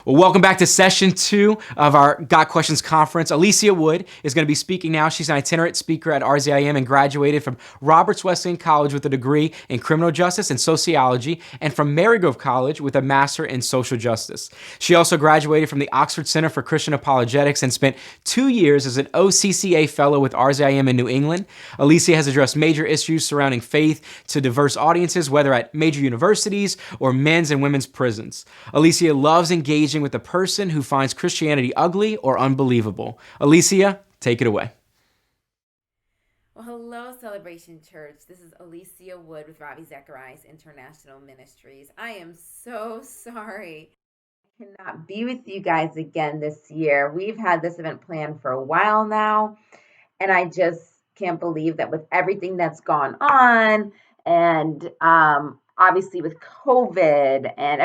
Well, welcome back to session 2 of our Got Questions conference. Alycia Wood is going to be speaking now. She's an itinerant speaker at RZIM and graduated from Roberts Wesleyan College with a degree in criminal justice and sociology, and from Marygrove College with a master in social justice. She also graduated from the Oxford Center for Christian Apologetics and spent 2 years as an OCCA fellow with RZIM in New England. Alycia has addressed major issues surrounding faith to diverse audiences, whether at major universities or men's and women's prisons. Alycia loves engaging with the person who finds Christianity ugly or unbelievable. Alycia, take it away. Well, hello, Celebration Church. This is Alycia Wood with Ravi Zacharias International Ministries. I am so sorry I cannot be with you guys again this year. We've had this event planned for a while now, and I just can't believe that with everything that's gone on, and obviously with COVID and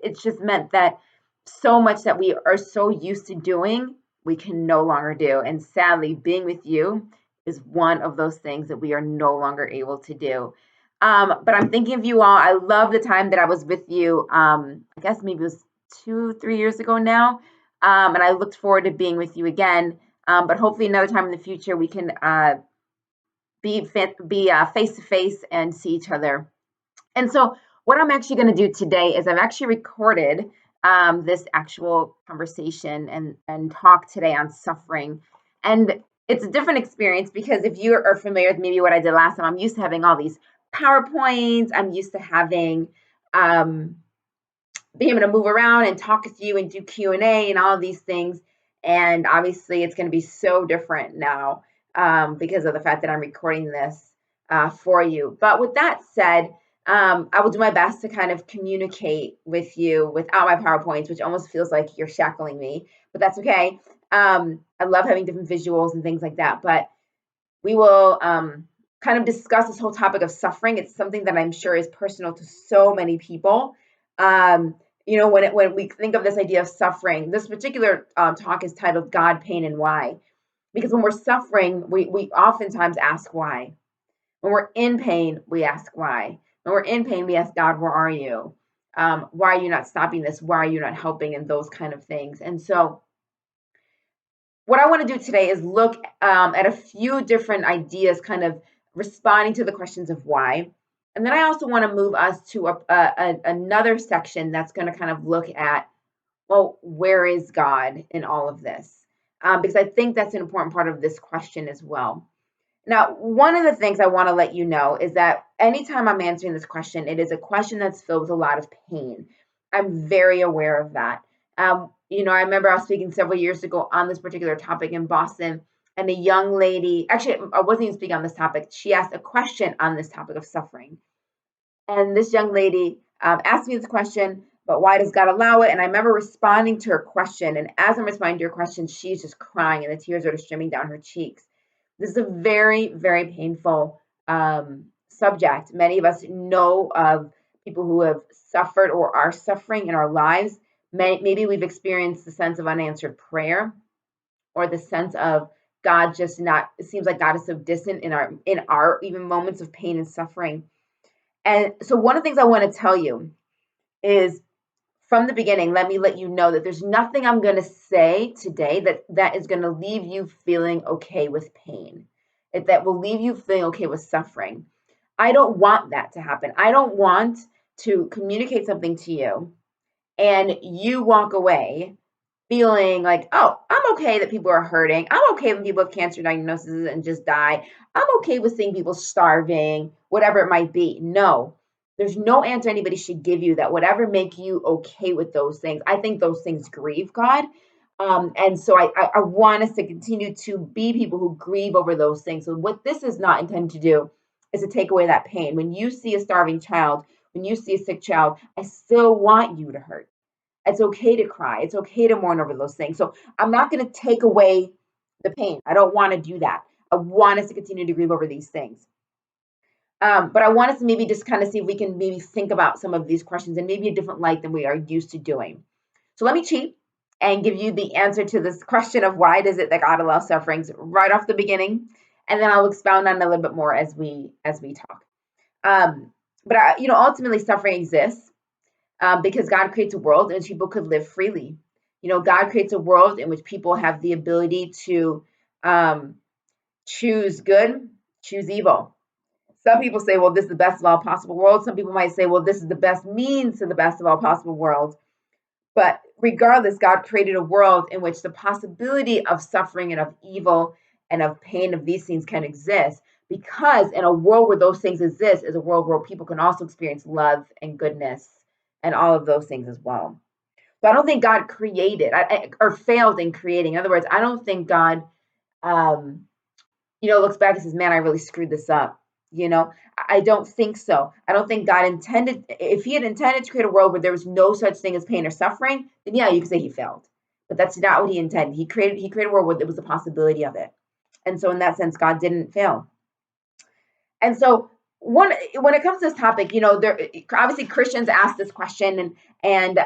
it's just meant that so much that we are so used to doing, we can no longer do. And sadly, being with you is one of those things that we are no longer able to do. But I'm thinking of you all. I love the time that I was with you. I guess maybe it was 3 years ago now. And I looked forward to being with you again. But hopefully another time in the future we can be face to face and see each other. And so what I'm actually going to do today is I've actually recorded this actual conversation and talk today on suffering. And it's a different experience because if you are familiar with maybe what I did last time, I'm used to having all these PowerPoints. I'm used to having being able to move around and talk with you and do Q&A and all of these things. And obviously it's going to be so different now because of the fact that I'm recording this for you. But with that said, I will do my best to kind of communicate with you without my PowerPoints, which almost feels like you're shackling me, but that's okay. I love having different visuals and things like that, but we will kind of discuss this whole topic of suffering. It's something that I'm sure is personal to so many people. When we think of this idea of suffering, this particular talk is titled God, Pain, and Why. Because when we're suffering, we oftentimes ask why. When we're in pain, we ask why. When we're in pain, we ask God, where are you? Why are you not stopping this? Why are you not helping? And those kind of things. And so what I want to do today is look at a few different ideas, kind of responding to the questions of why. And then I also want to move us to another section that's going to kind of look at, well, where is God in all of this? Because I think that's an important part of this question as well. Now, one of the things I want to let you know is that anytime I'm answering this question, it is a question that's filled with a lot of pain. I'm very aware of that. I remember I was speaking several years ago on this particular topic in Boston, and a young lady, actually, I wasn't even speaking on this topic. She asked a question on this topic of suffering. And this young lady asked me this question, but why does God allow it? And I remember responding to her question. And as I'm responding to her question, she's just crying and the tears are just streaming down her cheeks. This is a very, very painful subject. Many of us know of people who have suffered or are suffering in our lives. Maybe we've experienced the sense of unanswered prayer or the sense of God just not, it seems like God is so distant in our even moments of pain and suffering. And so one of the things I want to tell you is from the beginning, let me let you know that there's nothing I'm going to say today that is going to leave you feeling okay with pain. That will leave you feeling okay with suffering. I don't want that to happen. I don't want to communicate something to you and you walk away feeling like, oh, I'm okay that people are hurting. I'm okay when people have cancer diagnoses and just die. I'm okay with seeing people starving, whatever it might be. No, there's no answer anybody should give you that would ever make you okay with those things. I think those things grieve God. And so I want us to continue to be people who grieve over those things. So what this is not intended to do is to take away that pain. When you see a starving child, when you see a sick child, I still want you to hurt. It's okay to cry. It's okay to mourn over those things. So I'm not going to take away the pain. I don't want to do that. I want us to continue to grieve over these things. But I want us to maybe just kind of see if we can maybe think about some of these questions in maybe a different light than we are used to doing. So let me cheat and give you the answer to this question of why does it that God allows sufferings right off the beginning, and then I'll expound on it a little bit more as we talk. But ultimately, suffering exists. because God creates a world in which people could live freely. God creates a world in which people have the ability to choose good, choose evil. Some people say, well, this is the best of all possible worlds. Some people might say, well, this is the best means to the best of all possible worlds. But regardless, God created a world in which the possibility of suffering and of evil and of pain of these things can exist, because in a world where those things exist is a world where people can also experience love and goodness and all of those things as well. So I don't think God created or failed in creating. In other words, I don't think God um, looks back and says, man, I really screwed this up. I don't think so. I don't think God intended, if he had intended to create a world where there was no such thing as pain or suffering, then yeah, you could say he failed. But that's not what he intended. He created a world where there was a possibility of it. And so in that sense, God didn't fail. And so when it comes to this topic, there obviously Christians ask this question, and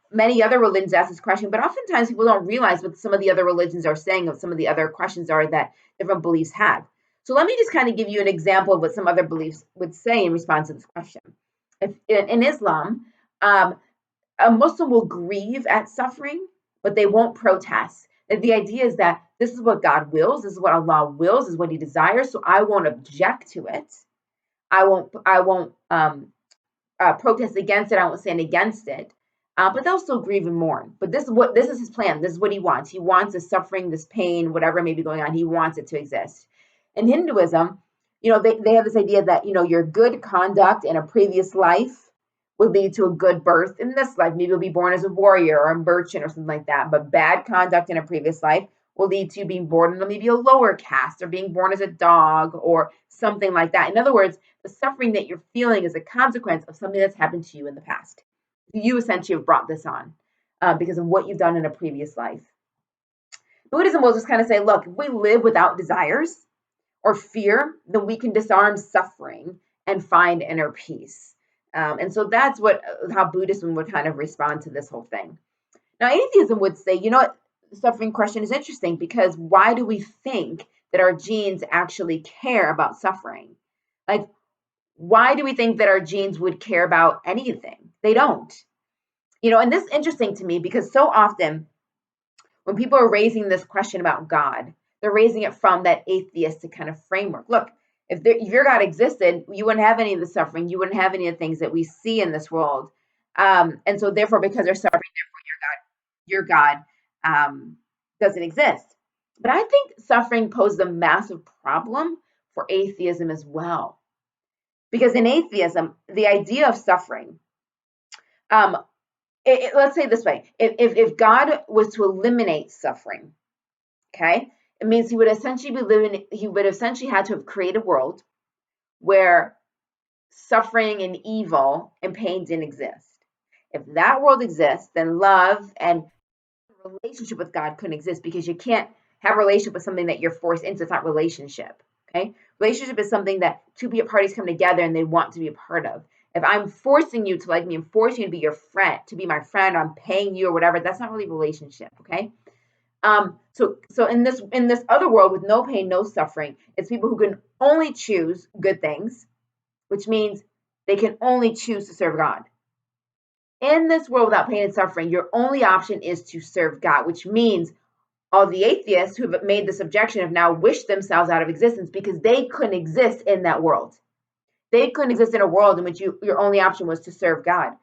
many other religions ask this question, but oftentimes people don't realize what some of the other religions are saying, what some of the other questions are that different beliefs have. So let me just kind of give you an example of what some other beliefs would say in response to this question. If in Islam, a Muslim will grieve at suffering, but they won't protest. The idea is that this is what God wills, this is what Allah wills, this is what He desires. So I won't object to it. I won't protest against it. I won't stand against it. But they'll still grieve and mourn. But this is His plan. This is what He wants. He wants this suffering, this pain, whatever may be going on. He wants it to exist. In Hinduism, they have this idea that your good conduct in a previous life would lead to a good birth in this life. Maybe you'll be born as a warrior or a merchant or something like that. But bad conduct in a previous life will lead to being born in maybe a lower caste or being born as a dog or something like that. In other words, the suffering that you're feeling is a consequence of something that's happened to you in the past. You essentially have brought this on because of what you've done in a previous life. Buddhism will just kind of say, look, if we live without desires or fear, then we can disarm suffering and find inner peace. And so that's how Buddhism would kind of respond to this whole thing. Now, atheism would say, what, the suffering question is interesting because why do we think that our genes actually care about suffering? Like, why do we think that our genes would care about anything? They don't. And this is interesting to me because so often when people are raising this question about God, they're raising it from that atheistic kind of framework. Look, if your God existed, you wouldn't have any of the suffering. You wouldn't have any of the things that we see in this world. And so therefore, because there's suffering, therefore your God doesn't exist. But I think suffering poses a massive problem for atheism as well. Because in atheism, the idea of suffering, let's say it this way, if God was to eliminate suffering, okay, it means he would essentially had to have created a world where suffering and evil and pain didn't exist. If that world exists, then love and relationship with God couldn't exist because you can't have a relationship with something that you're forced into. It's not relationship. Okay, relationship is something that two parties come together and they want to be a part of. If I'm forcing you to like me, I'm forcing you to be your friend, to be my friend, I'm paying you or whatever, that's not really a relationship. Okay. So in this other world with no pain, no suffering, it's people who can only choose good things, which means they can only choose to serve God. In this world without pain and suffering, your only option is to serve God, which means all the atheists who have made this objection have now wished themselves out of existence because they couldn't exist in that world. They couldn't exist in a world in which your only option was to serve God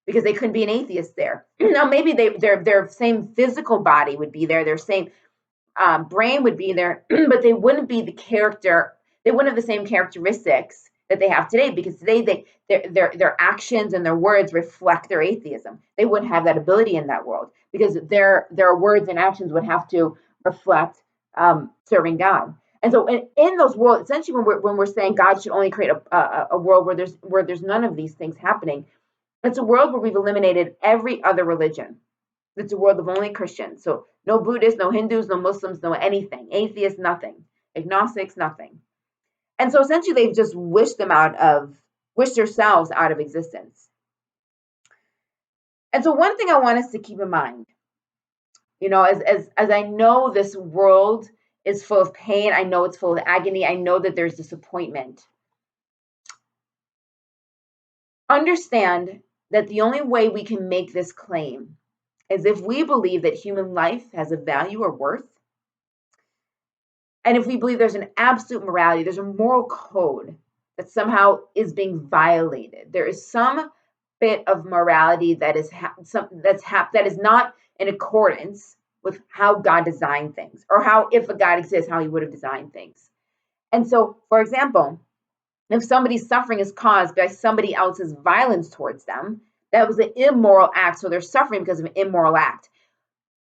because they couldn't be an atheist there. Now, maybe their same physical body would be there, their same brain would be there, but they wouldn't be the character. They wouldn't have the same characteristics that they have today because today their actions and their words reflect their atheism. They wouldn't have that ability in that world because their words and actions would have to reflect serving God. And so in those worlds, essentially when we're saying God should only create a world where there's none of these things happening, it's a world where we've eliminated every other religion. It's a world of only Christians. So no Buddhists, no Hindus, no Muslims, no anything. Atheists, nothing. Agnostics, nothing. And so essentially they've just wished themselves out of existence. And so one thing I want us to keep in mind, as I know this world is full of pain, I know it's full of agony, I know that there's disappointment. Understand that the only way we can make this claim is if we believe that human life has a value or worth, and if we believe there's an absolute morality, there's a moral code that somehow is being violated. There is some bit of morality that is that is not in accordance with how God designed things, or how, if a God exists, how he would have designed things. And so, for example, if somebody's suffering is caused by somebody else's violence towards them, that was an immoral act, so they're suffering because of an immoral act.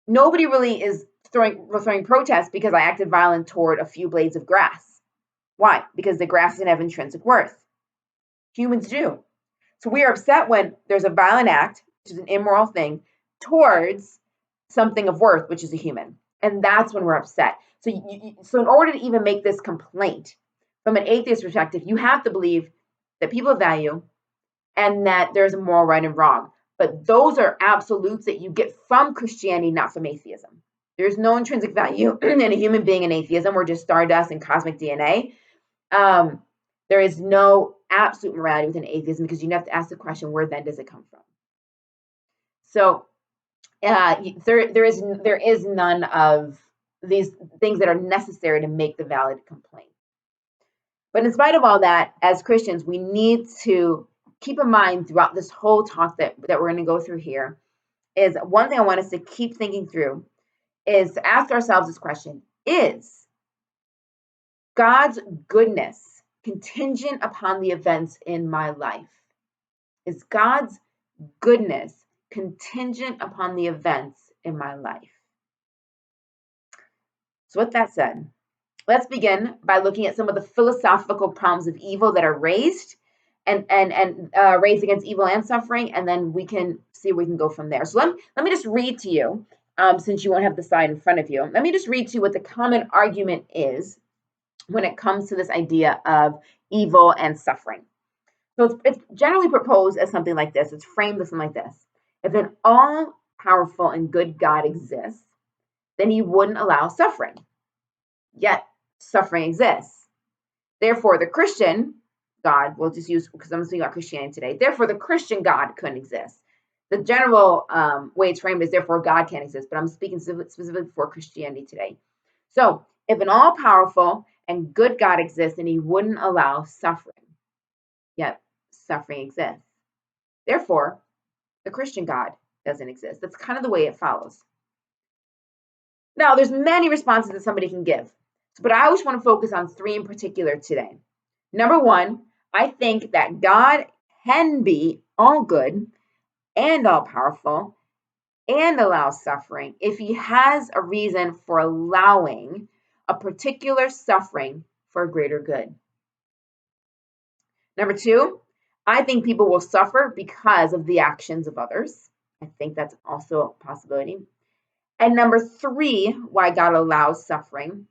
Nobody really is throwing protests because I acted violent toward a few blades of grass. Why? Because the grass doesn't have intrinsic worth. Humans do. So we are upset when there's a violent act, which is an immoral thing, towards something of worth, which is a human. And that's when we're upset. So in order to even make this complaint, from an atheist perspective, you have to believe that people have value and that there's a moral right and wrong. But those are absolutes that you get from Christianity, not from atheism. There's no intrinsic value in a human being in atheism. We're just stardust and cosmic DNA. There is no absolute morality within atheism, because you have to ask the question, where then does it come from? So there is none of these things that are necessary to make the valid complaint. But in spite of all that, as Christians, we need to keep in mind throughout this whole talk that we're going to go through here, is one thing I want us to keep thinking through is to ask ourselves this question: is God's goodness contingent upon the events in my life? Is God's goodness contingent upon the events in my life? So with that said, let's begin by looking at some of the philosophical problems of evil that are raised and raised against evil and suffering, and then we can see where we can go from there. So let me just read to you, since you won't have the slide in front of you, let me just read to you what the common argument is when it comes to this idea of evil and suffering. So it's generally proposed as something like this. It's framed as something like this: if an all-powerful and good God exists, then he wouldn't allow suffering. Yet suffering exists. Therefore, the Christian God, we'll just use, because I'm speaking about Christianity today, therefore the Christian God couldn't exist. The general way it's framed is therefore God can't exist, but I'm speaking specifically for Christianity today. So if an all-powerful and good God exists, then he wouldn't allow suffering. Yet suffering exists. Therefore, the Christian God doesn't exist. That's kind of the way it follows. Now, there's many responses that somebody can give, but I always want to focus on three in particular today. Number one, I think that God can be all good and all powerful and allow suffering if he has a reason for allowing a particular suffering for a greater good. Number two, I think people will suffer because of the actions of others. I think that's also a possibility. And number three, why God allows suffering,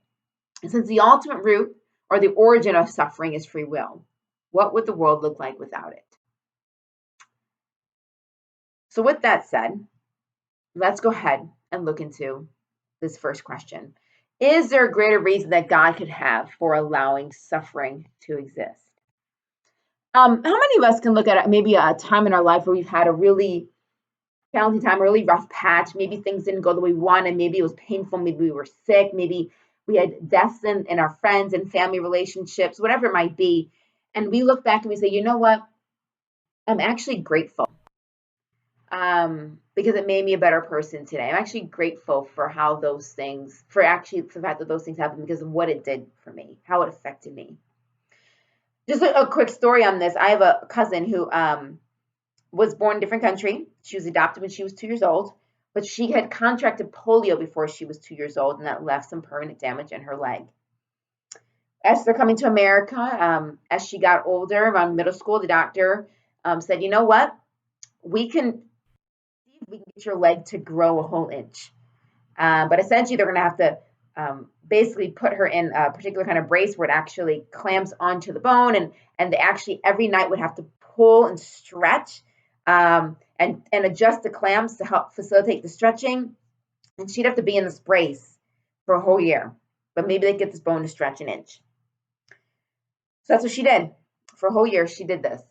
since the ultimate root or the origin of suffering is free will, what would the world look like without it? So with that said, let's go ahead and look into this first question. Is there a greater reason that God could have for allowing suffering to exist? How many of us can look at maybe a time in our life where we've had a really challenging time, a really rough patch? Maybe things didn't go the way we wanted. Maybe it was painful. Maybe we were sick. Maybe we had deaths in our friends and family relationships, whatever it might be. And we look back and we say, you know what? I'm actually grateful because it made me a better person today. I'm actually grateful for how those things, for the fact that those things happened because of what it did for me, how it affected me. Just a quick story on this. I have a cousin who was born in a different country. She was adopted when she was 2 years old, but she had contracted polio before she was 2 years old, and that left some permanent damage in her leg. As they're coming to America, as she got older, around middle school, the doctor said, you know what? We can get your leg to grow a whole inch. But essentially, they're going to have to basically put her in a particular kind of brace where it actually clamps onto the bone, and they actually every night would have to pull and stretch and adjust the clamps to help facilitate the stretching. And she'd have to be in this brace for a whole year, but maybe they'd get this bone to stretch an inch. So that's what she did. For a whole year, she did this.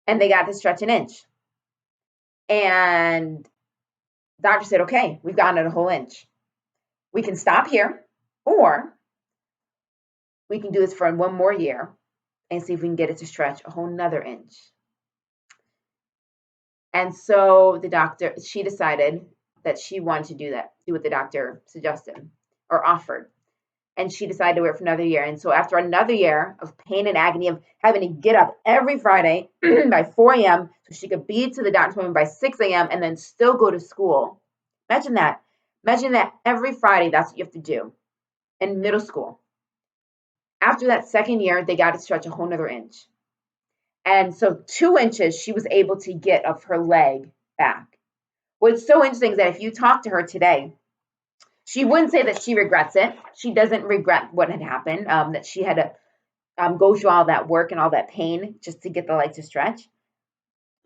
And they got to stretch an inch. And the doctor said, okay, we've gotten it a whole inch. We can stop here, or we can do this for one more year and see if we can get it to stretch a whole nother inch. And so she decided that she wanted to do what the doctor suggested or offered. And she decided to wait for another year. And so after another year of pain and agony of having to get up every Friday by 4 a.m. so she could be to the doctor's appointment by 6 a.m. and then still go to school. Imagine that. Imagine that every Friday, that's what you have to do in middle school. After that second year, they got to stretch a whole nother inch. And so 2 inches she was able to get of her leg back. What's so interesting is that if you talk to her today, she wouldn't say that she regrets it. She doesn't regret what had happened, that she had to go through all that work and all that pain just to get the leg to stretch.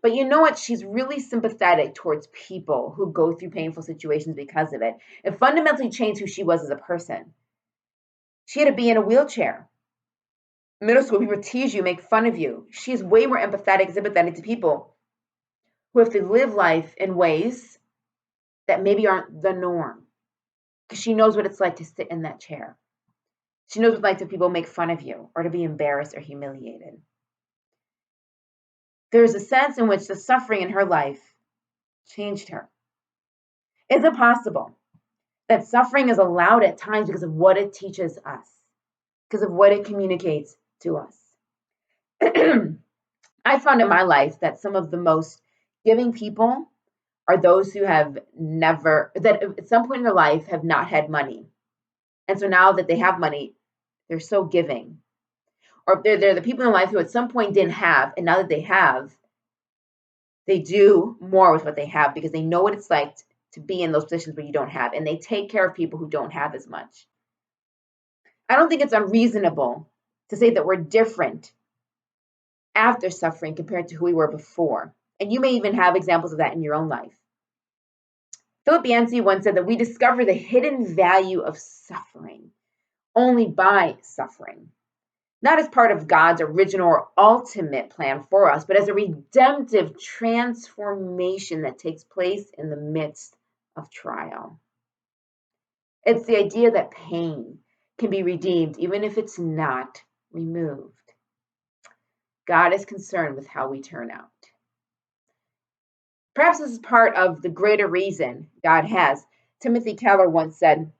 But you know what? She's really sympathetic towards people who go through painful situations because of it. It fundamentally changed who she was as a person. She had to be in a wheelchair. Middle school, people tease you, make fun of you. She's way more empathetic, sympathetic to people who have to live life in ways that maybe aren't the norm. Because she knows what it's like to sit in that chair. She knows what it's like to people make fun of you or to be embarrassed or humiliated. There's a sense in which the suffering in her life changed her. Is it possible that suffering is allowed at times because of what it teaches us, because of what it communicates to us? I found in my life that some of the most giving people are those who have never, that at some point in their life have not had money. And so now that they have money, they're so giving. Or they're the people in life who at some point didn't have, and now that they have, they do more with what they have because they know what it's like to be in those positions where you don't have, and they take care of people who don't have as much. I don't think it's unreasonable to say that we're different after suffering compared to who we were before. And you may even have examples of that in your own life. Philip Yancey once said that we discover the hidden value of suffering only by suffering. Not as part of God's original or ultimate plan for us, but as a redemptive transformation that takes place in the midst of trial. It's the idea that pain can be redeemed even if it's not removed. God is concerned with how we turn out. Perhaps this is part of the greater reason God has. Timothy Keller once said,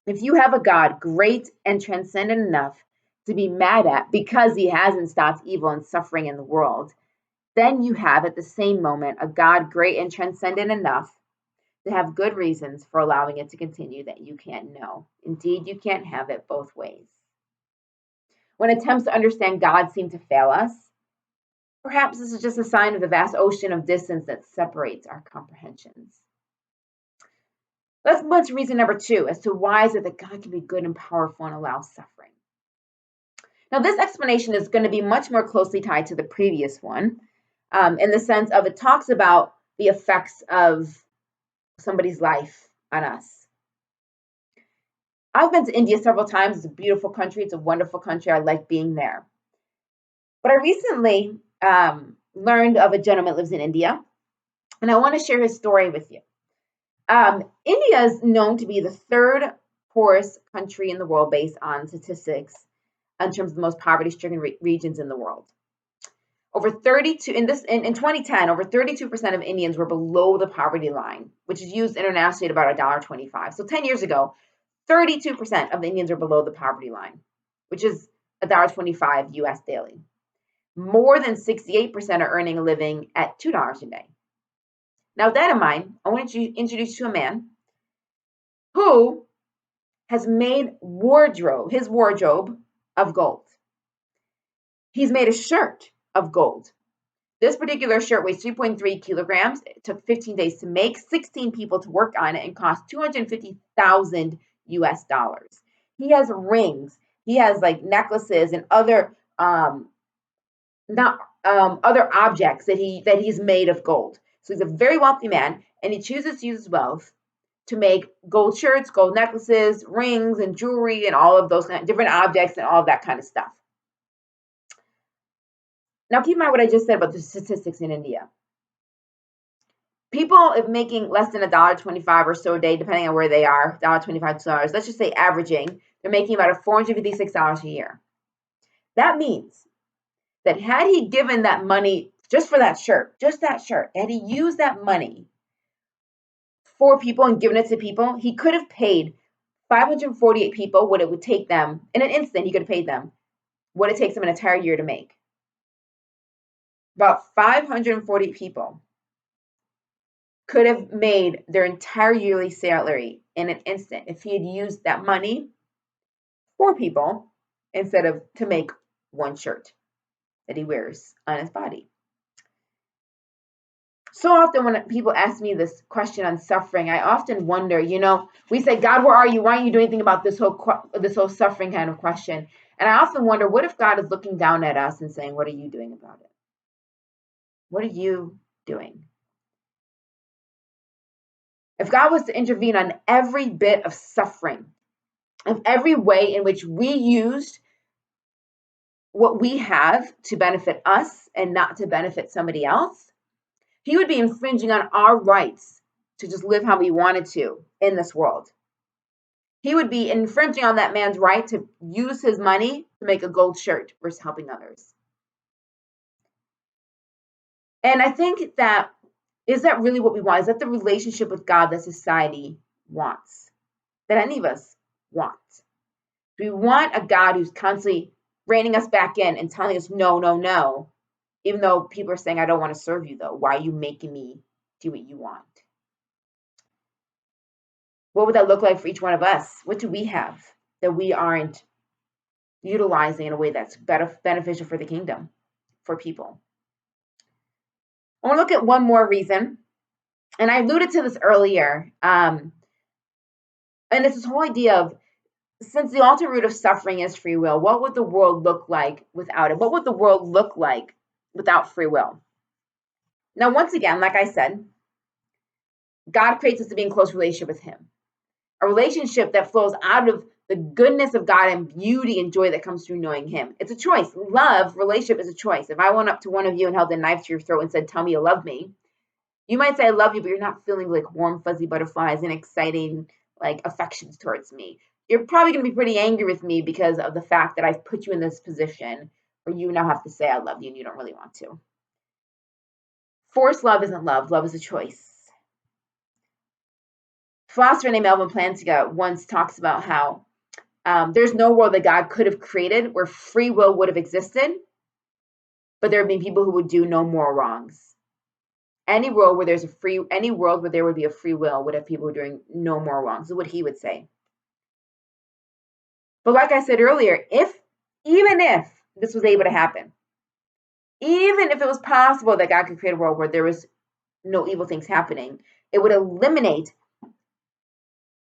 if you have a God great and transcendent enough to be mad at because he hasn't stopped evil and suffering in the world, then you have at the same moment a God great and transcendent enough to have good reasons for allowing it to continue that you can't know. Indeed, you can't have it both ways. When attempts to understand God seem to fail us, perhaps this is just a sign of the vast ocean of distance that separates our comprehensions. Let's move on to reason number 2 as to why is it that God can be good and powerful and allow suffering. Now, this explanation is going to be much more closely tied to the previous one, in the sense of it talks about the effects of somebody's life on us. I've been to India several times. It's a beautiful country. It's a wonderful country. I like being there. But I recently learned of a gentleman that lives in India, and I want to share his story with you. India is known to be the third poorest country in the world based on statistics in terms of the most poverty-stricken regions in the world. Over 32 in 2010, over 32% of Indians were below the poverty line, which is used internationally at about $1.25. So 10 years ago, 32% of the Indians are below the poverty line, which is $1.25 US daily. More than 68% are earning a living at $2 a day. Now, with that in mind, I want to introduce you to a man who has made his wardrobe of gold. He's made a shirt of gold. This particular shirt weighs 3.3 kilograms. It took 15 days to make, 16 people to work on it, and cost 250,000 US dollars. He has rings. He has like necklaces and other other objects that he's made of gold. So he's a very wealthy man, and he chooses to use his wealth to make gold shirts, gold necklaces, rings, and jewelry, and all of those different objects and all of that kind of stuff. Now, keep in mind what I just said about the statistics in India. People if making less than $1.25 or so a day, depending on where they are, $1.25 to $2, let's just say averaging, they're making about $456 a year. That means that had he given that money just for that shirt, had he used that money for people and given it to people, he could have paid 548 people what it would take them in an instant. He could have paid them what it takes them an entire year to make. About 540 people could have made their entire yearly salary in an instant if he had used that money for people instead of to make one shirt that he wears on his body. So often when people ask me this question on suffering, I often wonder, we say, God, where are you? Why aren't you doing anything about this whole suffering kind of question? And I often wonder, what if God is looking down at us and saying, what are you doing about it? What are you doing? If God was to intervene on every bit of suffering, of every way in which we used what we have to benefit us and not to benefit somebody else, he would be infringing on our rights to just live how we wanted to in this world. He would be infringing on that man's right to use his money to make a gold shirt versus helping others. And I think that, is that really what we want? Is that the relationship with God that society wants? That any of us want? Do we want a God who's constantly reining us back in and telling us no, no, no, even though people are saying, I don't want to serve you though. Why are you making me do what you want? What would that look like for each one of us? What do we have that we aren't utilizing in a way that's beneficial for the kingdom, for people? I want to look at one more reason, and I alluded to this earlier, and it's this whole idea of, since the ultimate root of suffering is free will, what would the world look like without it? What would the world look like without free will? Now, once again, like I said, God creates us to be in close relationship with him. A relationship that flows out of the goodness of God and beauty and joy that comes through knowing him. It's a choice. Love, relationship is a choice. If I went up to one of you and held a knife to your throat and said, tell me you love me, you might say I love you, but you're not feeling like warm, fuzzy butterflies and exciting like affections towards me. You're probably going to be pretty angry with me because of the fact that I've put you in this position where you now have to say I love you and you don't really want to. Forced love isn't love. Love is a choice. A philosopher named Melvin Plantinga once talks about how there's no world that God could have created where free will would have existed, but there would be people who would do no more wrongs. Any world where there would be a free will would have people who are doing no more wrongs, is what he would say. But like I said earlier, even if this was able to happen, even if it was possible that God could create a world where there was no evil things happening, it would eliminate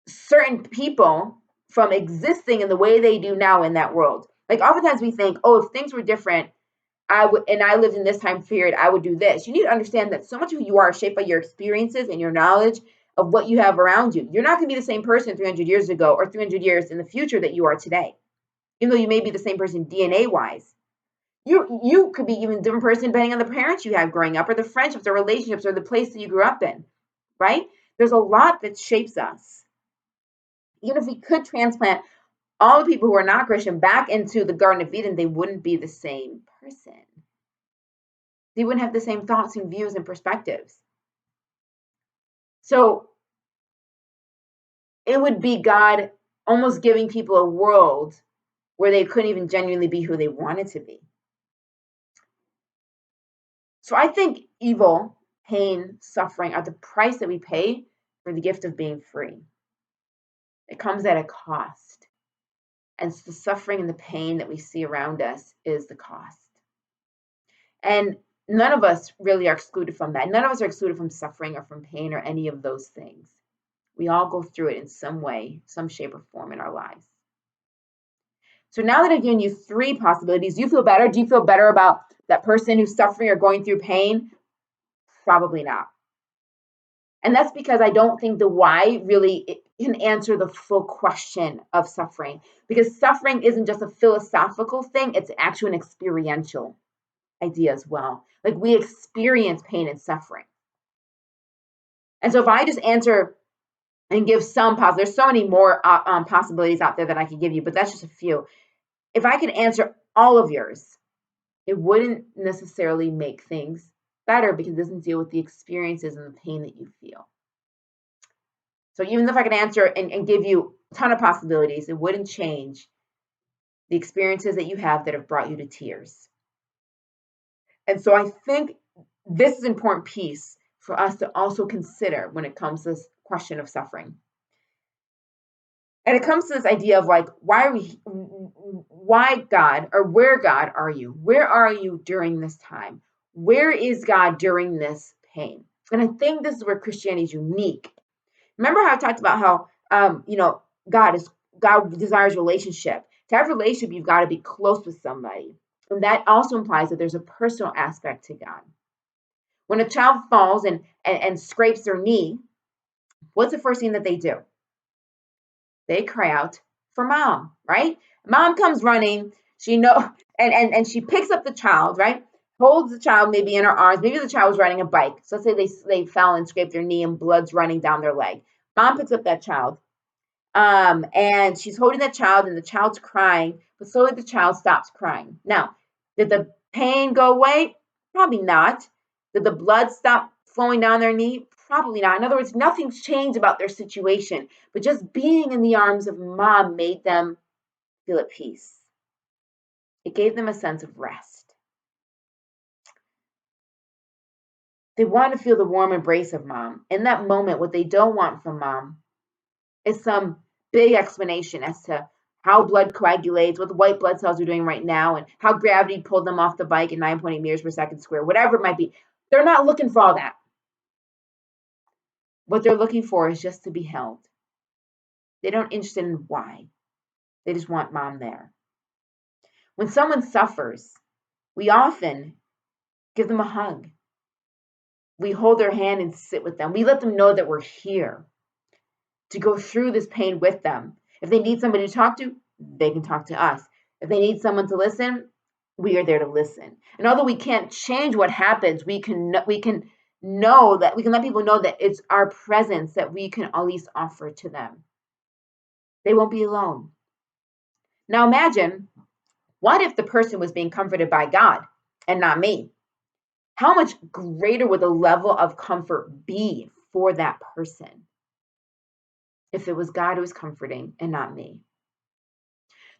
certain people from existing in the way they do now in that world. Like oftentimes we think, oh, if things were different, I lived in this time period, I would do this. You need to understand that so much of who you are is shaped by your experiences and your knowledge of what you have around you. You're not going to be the same person 300 years ago or 300 years in the future that you are today. Even though you may be the same person DNA-wise. You could be even a different person depending on the parents you had growing up or the friendships or relationships or the place that you grew up in, right? There's a lot that shapes us. Even if we could transplant all the people who are not Christian back into the Garden of Eden, they wouldn't be the same person. They wouldn't have the same thoughts and views and perspectives. So it would be God almost giving people a world where they couldn't even genuinely be who they wanted to be. So I think evil, pain, suffering are the price that we pay for the gift of being free. It comes at a cost. And the suffering and the pain that we see around us is the cost. And none of us really are excluded from that. None of us are excluded from suffering or from pain or any of those things. We all go through it in some way, some shape or form in our lives. So now that I've given you 3 possibilities, do you feel better? Do you feel better about that person who's suffering or going through pain? Probably not. And that's because I don't think the why really can answer the full question of suffering. Because suffering isn't just a philosophical thing, it's actually an experiential idea as well. Like we experience pain and suffering. And so if I just answer and give some there's so many more possibilities out there that I could give you, but that's just a few. If I could answer all of yours, it wouldn't necessarily make things better because it doesn't deal with the experiences and the pain that you feel. So even if I could answer and give you a ton of possibilities, it wouldn't change the experiences that you have that have brought you to tears. And so I think this is an important piece for us to also consider when it comes to this question of suffering. And it comes to this idea of like, why God, or where God are you? Where are you during this time? Where is God during this pain? And I think this is where Christianity is unique. Remember how I talked about how, God desires relationship. To have a relationship, you've got to be close with somebody. And that also implies that there's a personal aspect to God. When a child falls and scrapes their knee, what's the first thing that they do? They cry out for mom, right? Mom comes running. She and she picks up the child, right? Holds the child maybe in her arms. Maybe the child was riding a bike. So let's say they fell and scraped their knee and blood's running down their leg. Mom picks up that child, and she's holding that child, and the child's crying, but slowly the child stops crying. Now, did the pain go away? Probably not. Did the blood stop flowing down their knee? Probably not. In other words, nothing's changed about their situation, but just being in the arms of mom made them feel at peace. It gave them a sense of rest. They want to feel the warm embrace of mom. In that moment, what they don't want from mom is some big explanation as to how blood coagulates, what the white blood cells are doing right now, and how gravity pulled them off the bike at 9.8 meters per second square, whatever it might be. They're not looking for all that. What they're looking for is just to be held. They don't interested in why. They just want mom there. When someone suffers, we often give them a hug. We hold their hand and sit with them. We let them know that we're here to go through this pain with them. If they need somebody to talk to, they can talk to us. If they need someone to listen, we are there to listen. And although we can't change what happens, we can know that we can let people know that it's our presence that we can at least offer to them. They won't be alone. Now imagine, what if the person was being comforted by God and not me? How much greater would the level of comfort be for that person if it was God who was comforting and not me?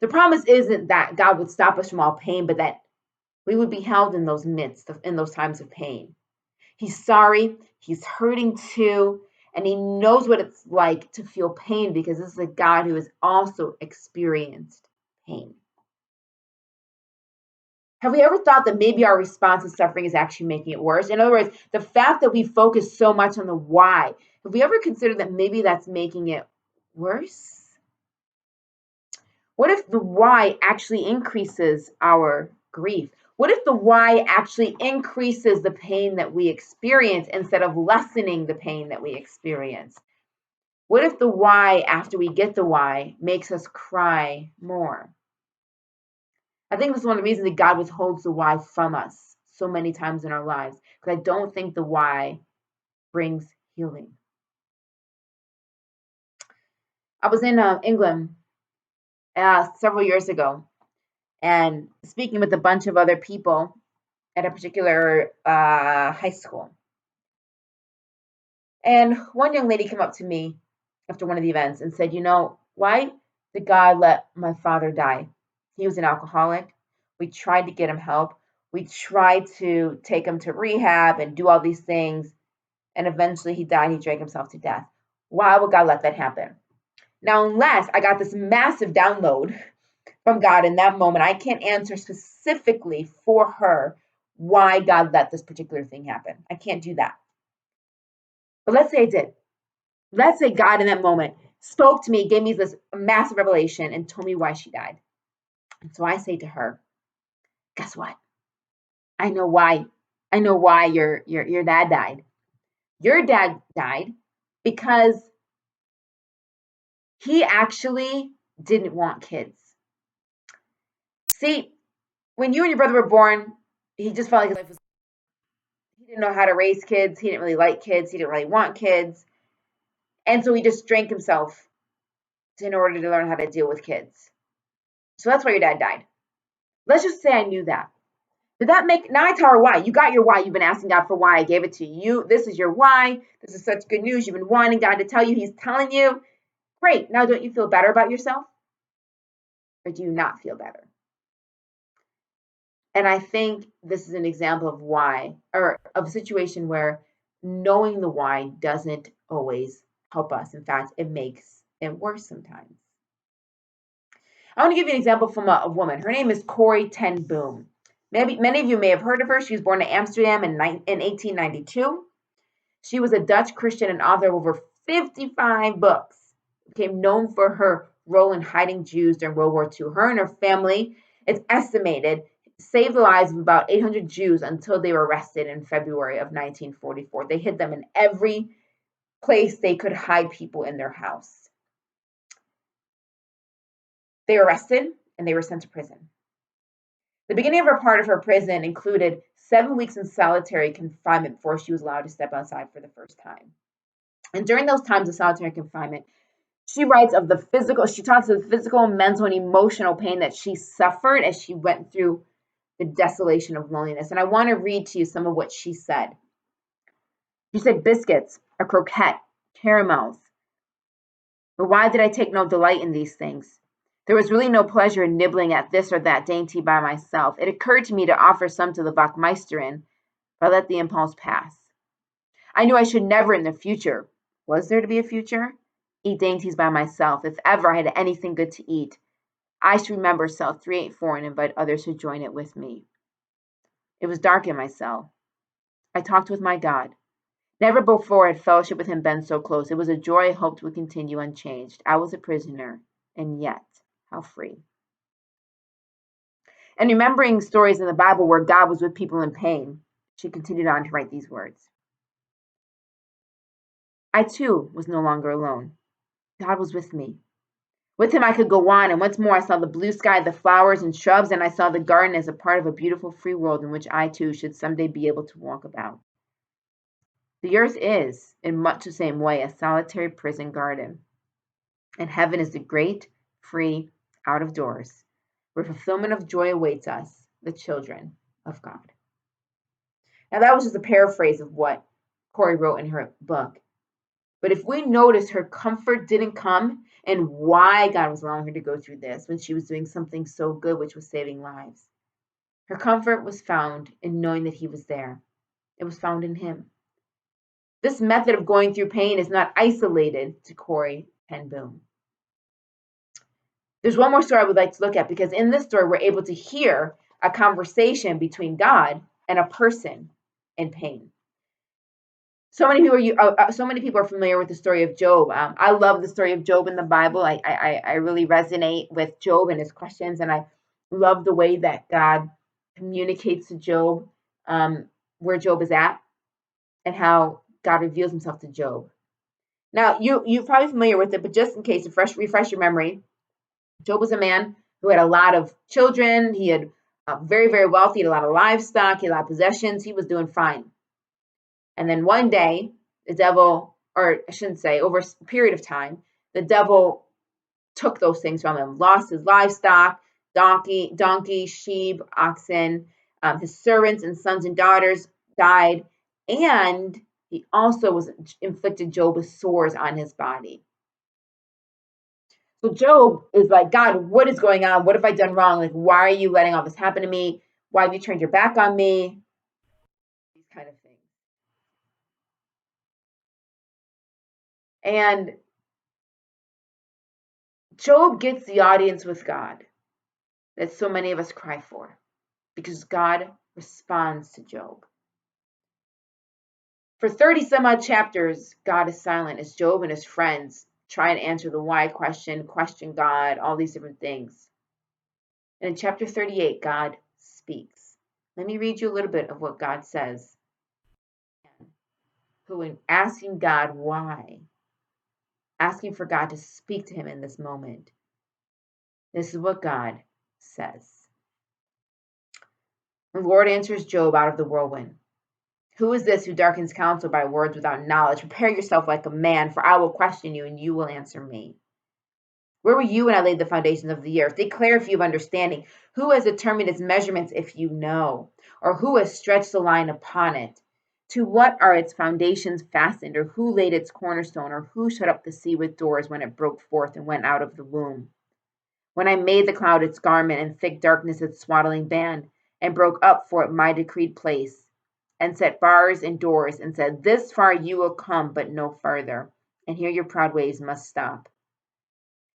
The promise isn't that God would stop us from all pain, but that we would be held in those times of pain. He's sorry, he's hurting too, and he knows what it's like to feel pain because this is a God who has also experienced pain. Have we ever thought that maybe our response to suffering is actually making it worse? In other words, the fact that we focus so much on the why, have we ever considered that maybe that's making it worse? What if the why actually increases our grief? What if the why actually increases the pain that we experience instead of lessening the pain that we experience? What if the why, after we get the why, makes us cry more? I think this is one of the reasons that God withholds the why from us so many times in our lives, because I don't think the why brings healing. I was in England several years ago and speaking with a bunch of other people at a particular high school. And one young lady came up to me after one of the events and said, why did God let my father die? He was an alcoholic. We tried to get him help. We tried to take him to rehab and do all these things. And eventually he died. He drank himself to death. Why would God let that happen? Now, unless I got this massive download from God in that moment, I can't answer specifically for her why God let this particular thing happen. I can't do that. But let's say I did. Let's say God in that moment spoke to me, gave me this massive revelation, and told me why she died. And so I say to her, guess what? I know why. I know why your dad died. Your dad died because he actually didn't want kids. See, when you and your brother were born, he just felt like his life was. He didn't know how to raise kids. He didn't really like kids. He didn't really want kids. And so he just drank himself in order to learn how to deal with kids. So that's why your dad died. Let's just say I knew that. Did that make, now I tell her why. You got your why. You've been asking God for why. I gave it to you. This is your why. This is such good news. You've been wanting God to tell you. He's telling you. Great. Now don't you feel better about yourself? Or do you not feel better? And I think this is an example of why, or of a situation where knowing the why doesn't always help us. In fact, it makes it worse sometimes. I want to give you an example from a woman. Her name is Corrie ten Boom. Maybe many of you may have heard of her. She was born in Amsterdam in 1892. She was a Dutch Christian and author of over 55 books. Became known for her role in hiding Jews during World War II. Her and her family, it's estimated, saved the lives of about 800 Jews until they were arrested in February of 1944. They hid them in every place they could hide people in their house. They were arrested and they were sent to prison. The beginning of her part of her prison included 7 weeks in solitary confinement before she was allowed to step outside for the first time. And during those times of solitary confinement, she writes of the physical, she talks of the physical, mental, and emotional pain that she suffered as she went through the desolation of loneliness. And I want to read to you some of what she said. She said, biscuits, a croquette, caramels. But why did I take no delight in these things? There was really no pleasure in nibbling at this or that dainty by myself. It occurred to me to offer some to the Wachmeisterin, but I let the impulse pass. I knew I should never in the future, was there to be a future, eat dainties by myself. If ever I had anything good to eat, I should remember cell 384 and invite others to join it with me. It was dark in my cell. I talked with my God. Never before had fellowship with him been so close. It was a joy I hoped would continue unchanged. I was a prisoner, and yet, how free. And remembering stories in the Bible where God was with people in pain, she continued on to write these words. I too was no longer alone. God was with me. With him I could go on, and once more I saw the blue sky, the flowers and shrubs, and I saw the garden as a part of a beautiful free world in which I too should someday be able to walk about. The earth is, in much the same way, a solitary prison garden, and heaven is the great, free, out of doors, where fulfillment of joy awaits us, the children of God. Now that was just a paraphrase of what Corrie wrote in her book. But if we notice her comfort didn't come and why God was allowing her to go through this when she was doing something so good, which was saving lives. Her comfort was found in knowing that he was there. It was found in him. This method of going through pain is not isolated to Corrie ten Boom. There's one more story I would like to look at because in this story, we're able to hear a conversation between God and a person in pain. So many people are familiar with the story of Job. I love the story of Job in the Bible. I really resonate with Job and his questions, and I love the way that God communicates to Job where Job is at and how God reveals himself to Job. Now, you're probably familiar with it, but just in case, refresh your memory, Job was a man who had a lot of children. He had very, very wealthy, he had a lot of livestock, he had a lot of possessions. He was doing fine. And then one day, the devil, or I shouldn't say, over a period of time, the devil took those things from him, lost his livestock, donkey, sheep, oxen, his servants and sons and daughters died, and he also inflicted Job with sores on his body. So Job is like, God, what is going on? What have I done wrong? Like, why are you letting all this happen to me? Why have you turned your back on me? These kind of things. And Job gets the audience with God that so many of us cry for because God responds to Job. For 30 some odd chapters, God is silent as Job and his friends try and answer the why question God, all these different things. And in chapter 38, God speaks. Let me read you a little bit of what God says. Who, in asking God why, asking for God to speak to him in this moment, this is what God says. The Lord answers Job out of the whirlwind. Who is this who darkens counsel by words without knowledge? Prepare yourself like a man, for I will question you, and you will answer me. Where were you when I laid the foundations of the earth? Declare if you have understanding. Who has determined its measurements if you know? Or who has stretched the line upon it? To what are its foundations fastened? Or who laid its cornerstone? Or who shut up the sea with doors when it broke forth and went out of the womb? When I made the cloud its garment and thick darkness its swaddling band, and broke up for it my decreed place, and set bars and doors, and said, This far you will come, but no farther, and here your proud ways must stop.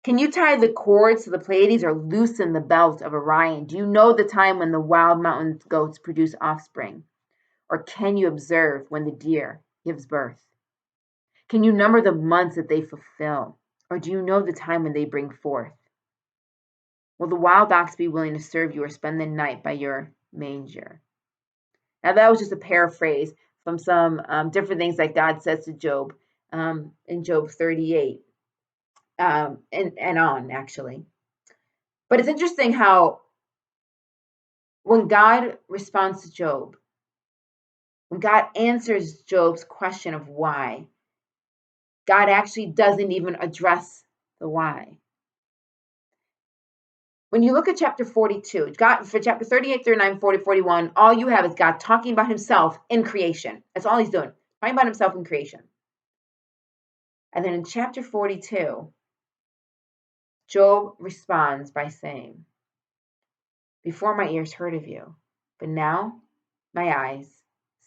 Can you tie the cords to the Pleiades or loosen the belt of Orion? Do you know the time when the wild mountain goats produce offspring? Or can you observe when the deer gives birth? Can you number the months that they fulfill? Or do you know the time when they bring forth? Will the wild ox be willing to serve you or spend the night by your manger? Now, that was just a paraphrase from some different things that God says to Job in Job 38 and on, actually. But it's interesting how when God responds to Job, when God answers Job's question of why, God actually doesn't even address the why. When you look at chapter 42, God, for chapter 38, 39, 40, 41, all you have is God talking about himself in creation. That's all he's doing, talking about himself in creation. And then in chapter 42, Job responds by saying, Before my ears heard of you, but now my eyes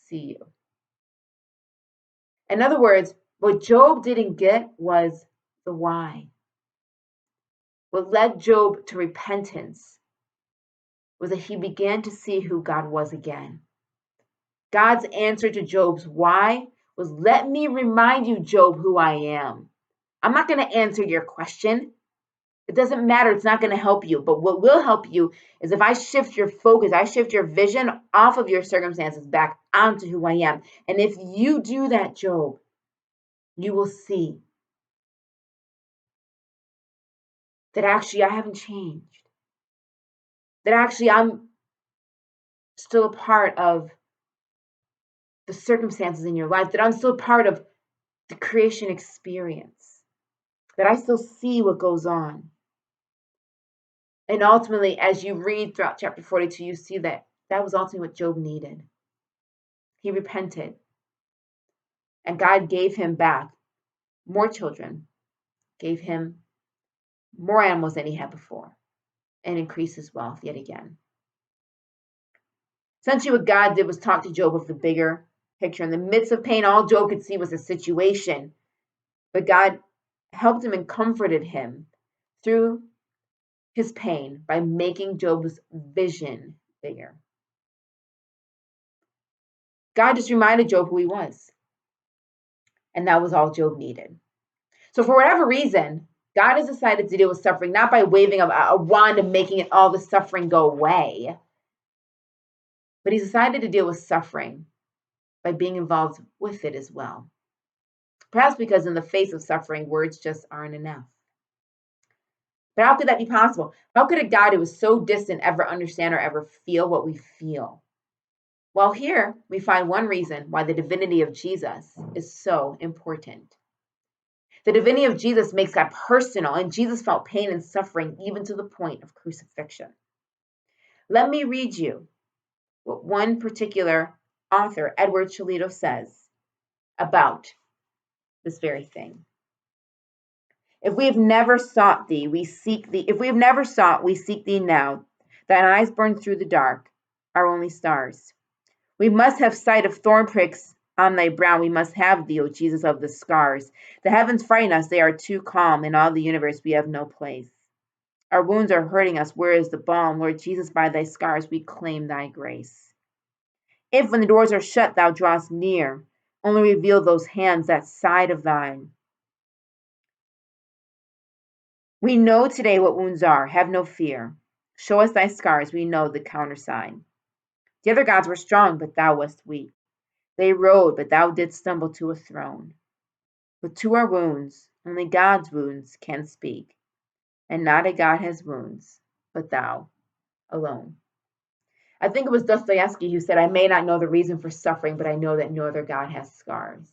see you. In other words, what Job didn't get was the why. What led Job to repentance was that he began to see who God was again. God's answer to Job's why was, Let me remind you, Job, who I am. I'm not going to answer your question. It doesn't matter. It's not going to help you. But what will help you is if I shift your focus, I shift your vision off of your circumstances back onto who I am. And if you do that, Job, you will see that actually I haven't changed. That actually I'm still a part of the circumstances in your life, that I'm still part of the creation experience, that I still see what goes on. And ultimately, as you read throughout chapter 42, you see that that was ultimately what Job needed. He repented, and God gave him back more children, gave him more animals than he had before, and increased his wealth yet again. Essentially, what God did was talk to Job of the bigger picture. In the midst of pain, all Job could see was a situation, but God helped him and comforted him through his pain by making Job's vision bigger. God just reminded Job who he was, and that was all Job needed. So for whatever reason, God has decided to deal with suffering, not by waving a wand and making it all the suffering go away, but he's decided to deal with suffering by being involved with it as well. Perhaps because in the face of suffering, words just aren't enough. But how could that be possible? How could a God who is so distant ever understand or ever feel what we feel? Well, here we find one reason why the divinity of Jesus is so important. The divinity of Jesus makes God personal, and Jesus felt pain and suffering even to the point of crucifixion. Let me read you what one particular author, Edward Shalito, says about this very thing. If we have never sought thee, we seek thee. If we have never sought, we seek thee now. Thine eyes burn through the dark, are only stars. We must have sight of thorn pricks on thy brow. We must have thee, O Jesus of the scars. The heavens frighten us, they are too calm. In all the universe we have no place. Our wounds are hurting us, where is the balm? Lord Jesus, by thy scars we claim thy grace. If when the doors are shut thou drawest near, only reveal those hands, that side of thine. We know today what wounds are, have no fear. Show us thy scars, we know the countersign. The other gods were strong, but thou wast weak. They rode, but thou didst stumble to a throne. But to our wounds, only God's wounds can speak. And not a God has wounds, but thou alone. I think it was Dostoevsky who said, I may not know the reason for suffering, but I know that no other God has scars.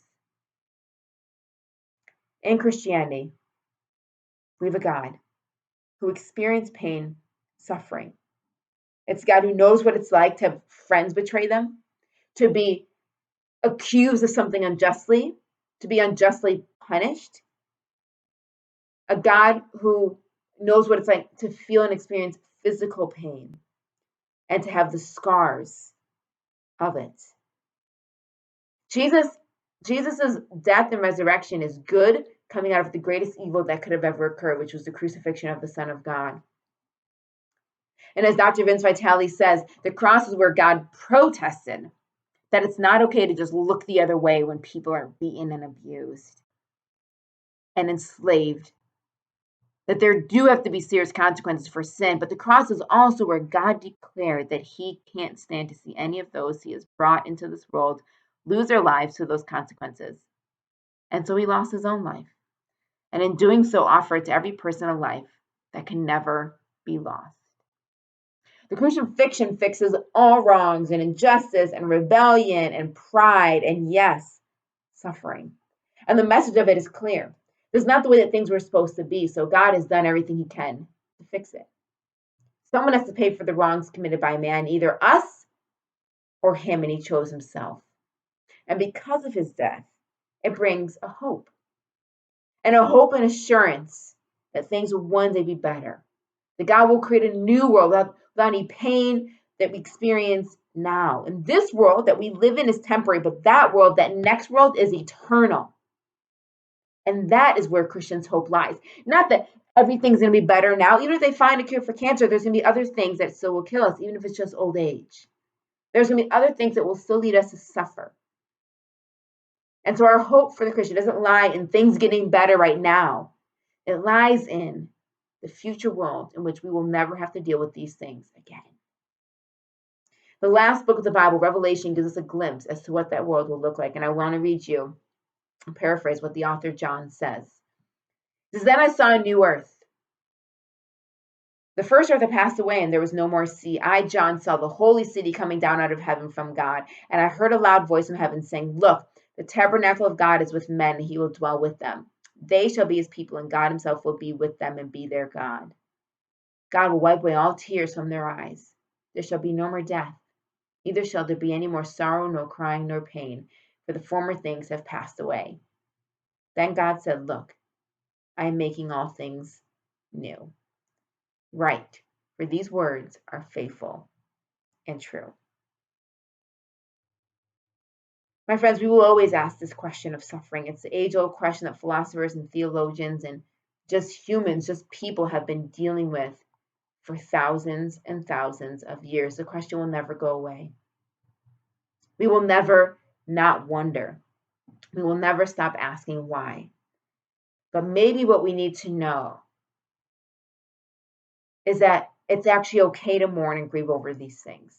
In Christianity, we have a God who experienced pain, suffering. It's a God who knows what it's like to have friends betray them, to be accused of something unjustly, to be unjustly punished. A God who knows what it's like to feel and experience physical pain and to have the scars of it. Jesus's death and resurrection is good, coming out of the greatest evil that could have ever occurred, which was the crucifixion of the Son of God. And as Dr. Vince Vitale says, the cross is where God protested that it's not okay to just look the other way when people are beaten and abused and enslaved, that there do have to be serious consequences for sin. But the cross is also where God declared that he can't stand to see any of those he has brought into this world lose their lives to those consequences. And so he lost his own life. And in doing so, offered to every person a life that can never be lost. The Christian fiction fixes all wrongs and injustice and rebellion and pride and, yes, suffering. And the message of it is clear. This is not the way that things were supposed to be, so God has done everything he can to fix it. Someone has to pay for the wrongs committed by man, either us or him, and he chose himself. And because of his death, it brings a hope. And a hope and assurance that things will one day be better. That God will create a new world without any pain that we experience now. And this world that we live in is temporary, but that world, that next world, is eternal. And that is where Christians' hope lies. Not that everything's going to be better now. Even if they find a cure for cancer, there's going to be other things that still will kill us, even if it's just old age. There's going to be other things that will still lead us to suffer. And so our hope for the Christian doesn't lie in things getting better right now. It lies in the future world in which we will never have to deal with these things again. The last book of the Bible, Revelation, gives us a glimpse as to what that world will look like. And I want to read you, paraphrase what the author John says. It says, then I saw a new earth. The first earth had passed away, and there was no more sea. I, John, saw the holy city coming down out of heaven from God. And I heard a loud voice from heaven saying, look, the tabernacle of God is with men, and he will dwell with them. They shall be his people, and God himself will be with them and be their God. God will wipe away all tears from their eyes. There shall be no more death. Neither shall there be any more sorrow, nor crying, nor pain, for the former things have passed away. Then God said, look, I am making all things new. Right, for these words are faithful and true. My friends, we will always ask this question of suffering. It's the age-old question that philosophers and theologians and just humans, just people have been dealing with for thousands and thousands of years. The question will never go away. We will never not wonder. We will never stop asking why. But maybe what we need to know is that it's actually okay to mourn and grieve over these things.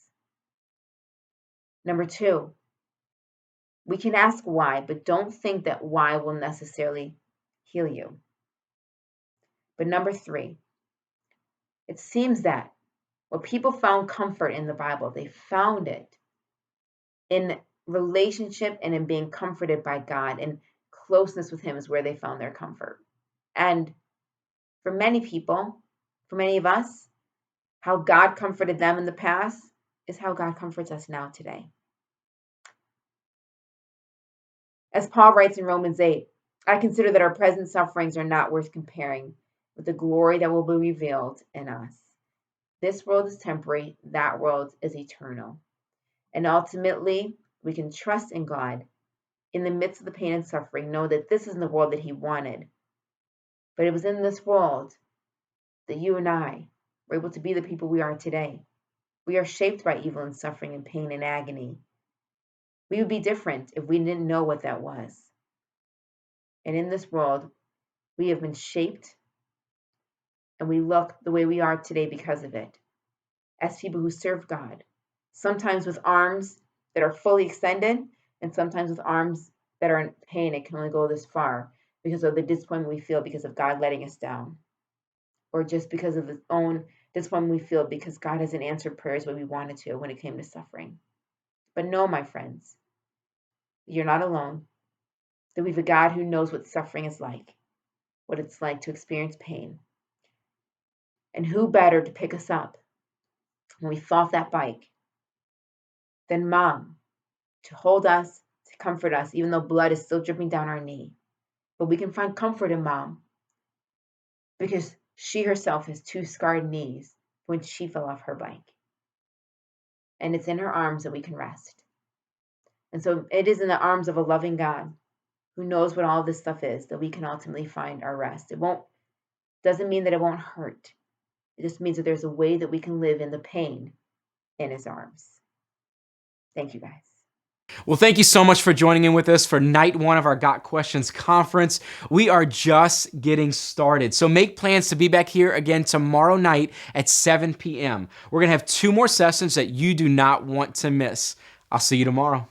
Number two, we can ask why, but don't think that why will necessarily heal you. But number three, it seems that what people found comfort in the Bible, they found it in relationship and in being comforted by God, and closeness with him is where they found their comfort. And for many people, for many of us, how God comforted them in the past is how God comforts us now today. As Paul writes in Romans 8, I consider that our present sufferings are not worth comparing with the glory that will be revealed in us. This world is temporary, that world is eternal. And ultimately, we can trust in God in the midst of the pain and suffering, know that this isn't the world that he wanted. But it was in this world that you and I were able to be the people we are today. We are shaped by evil and suffering and pain and agony. We would be different if we didn't know what that was. And in this world, we have been shaped and we look the way we are today because of it, as people who serve God, sometimes with arms that are fully extended and sometimes with arms that are in pain and can only go this far because of the disappointment we feel because of God letting us down, or just because of his own This one we feel because God hasn't answered prayers when we wanted to when it came to suffering. But no, my friends, you're not alone. That we have a God who knows what suffering is like, what it's like to experience pain. And who better to pick us up when we fall off that bike than mom, to hold us, to comfort us, even though blood is still dripping down our knee. But we can find comfort in mom because she herself has 2 scarred knees when she fell off her bike. And it's in her arms that we can rest. And so it is in the arms of a loving God who knows what all this stuff is that we can ultimately find our rest. Doesn't mean that it won't hurt. It just means that there's a way that we can live in the pain in his arms. Thank you, guys. Well, thank you so much for joining in with us for night 1 of our Got Questions conference. We are just getting started. So make plans to be back here again tomorrow night at 7 p.m. We're going to have 2 more sessions that you do not want to miss. I'll see you tomorrow.